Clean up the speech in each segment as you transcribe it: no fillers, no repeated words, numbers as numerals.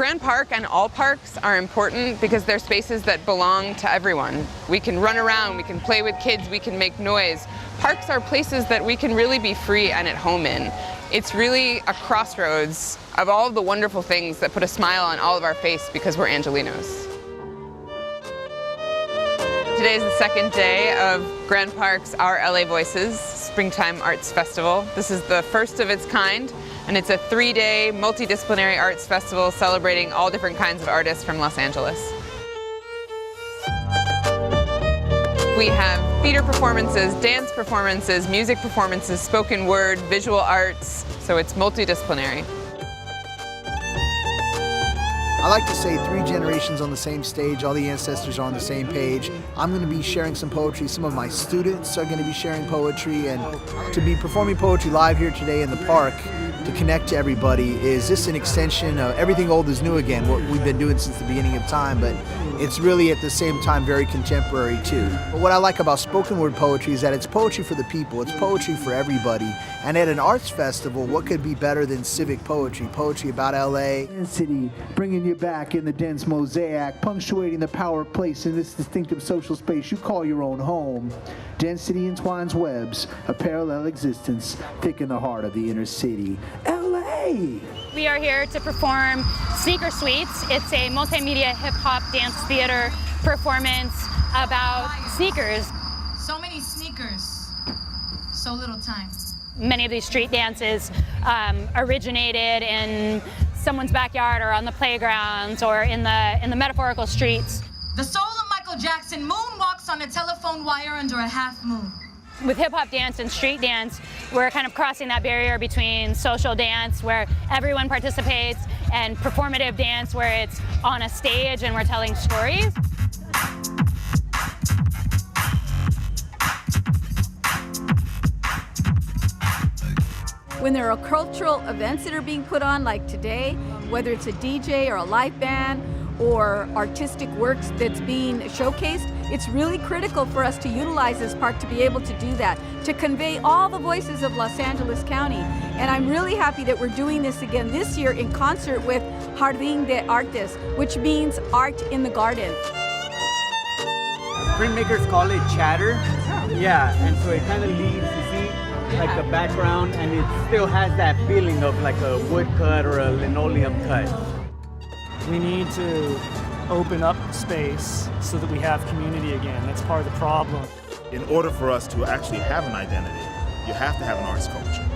Grand Park and all parks are important because they're spaces that belong to everyone. We can run around, we can play with kids, we can make noise. Parks are places that we can really be free and at home in. It's really a crossroads of all of the wonderful things that put a smile on all of our face because we're Angelinos. Today is the second day of Grand Park's Our LA Voices Springtime Arts Festival. This is the first of its kind, and it's a 3-day multidisciplinary arts festival celebrating all different kinds of artists from Los Angeles. We have theater performances, dance performances, music performances, spoken word, visual arts, so it's multidisciplinary. I like to say 3 generations on the same stage, all the ancestors are on the same page. I'm going to be sharing some poetry. Some of my students are going to be sharing poetry, and to be performing poetry live here today in the park to connect to everybody is just an extension of everything old is new again, what we've been doing since the beginning of time, but it's really at the same time very contemporary too. But what I like about spoken word poetry is that it's poetry for the people, it's poetry for everybody, and at an arts festival, what could be better than civic poetry, poetry about LA. City, bringing you back in the dense mosaic, punctuating the power of place in this distinctive social space you call your own home. Density entwines webs, a parallel existence thick in the heart of the inner city. LA! We are here to perform Sneaker Suites. It's a multimedia hip-hop dance theater performance about sneakers. So many sneakers, so little time. Many of these street dances originated in someone's backyard or on the playgrounds or in the metaphorical streets. The soul of Michael Jackson moonwalks on a telephone wire under a half moon. With hip-hop dance and street dance, we're kind of crossing that barrier between social dance, where everyone participates, and performative dance, where it's on a stage and we're telling stories. When there are cultural events that are being put on, like today, whether it's a DJ or a live band or artistic works that's being showcased, it's really critical for us to utilize this park to be able to do that, to convey all the voices of Los Angeles County. And I'm really happy that we're doing this again this year in concert with Jardín de Artes, which means art in the garden. Printmakers call it chatter. Yeah, and so it kind of leaves, you see, like the background, and it still has that feeling of like a wood cut or a linoleum cut. We need to open up space so that we have community again. That's part of the problem. In order for us to actually have an identity, you have to have an arts culture.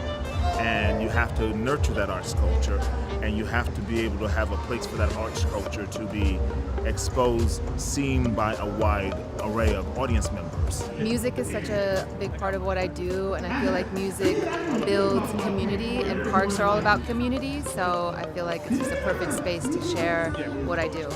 And you have to nurture that arts culture, and you have to be able to have a place for that arts culture to be exposed, seen by a wide array of audience members. Music is such a big part of what I do, and I feel like music builds community, and parks are all about community, so I feel like it's just a perfect space to share what I do.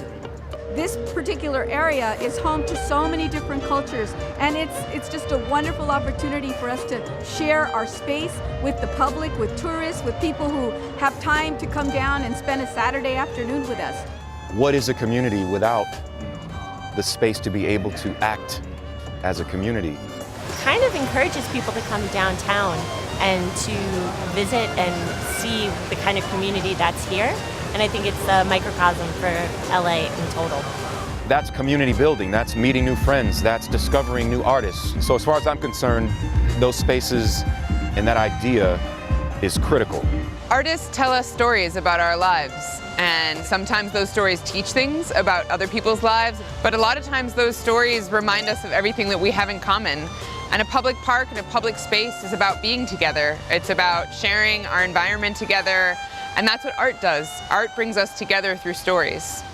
This particular area is home to so many different cultures, and it's just a wonderful opportunity for us to share our space with the public, with tourists, with people who have time to come down and spend a Saturday afternoon with us. What is a community without the space to be able to act as a community? Kind of encourages people to come downtown and to visit and see the kind of community that's here. And I think it's a microcosm for LA in total. That's community building, that's meeting new friends, that's discovering new artists. So as far as I'm concerned, those spaces and that idea is critical. Artists tell us stories about our lives, and sometimes those stories teach things about other people's lives, but a lot of times those stories remind us of everything that we have in common. And a public park and a public space is about being together. It's about sharing our environment together, and that's what art does. Art brings us together through stories.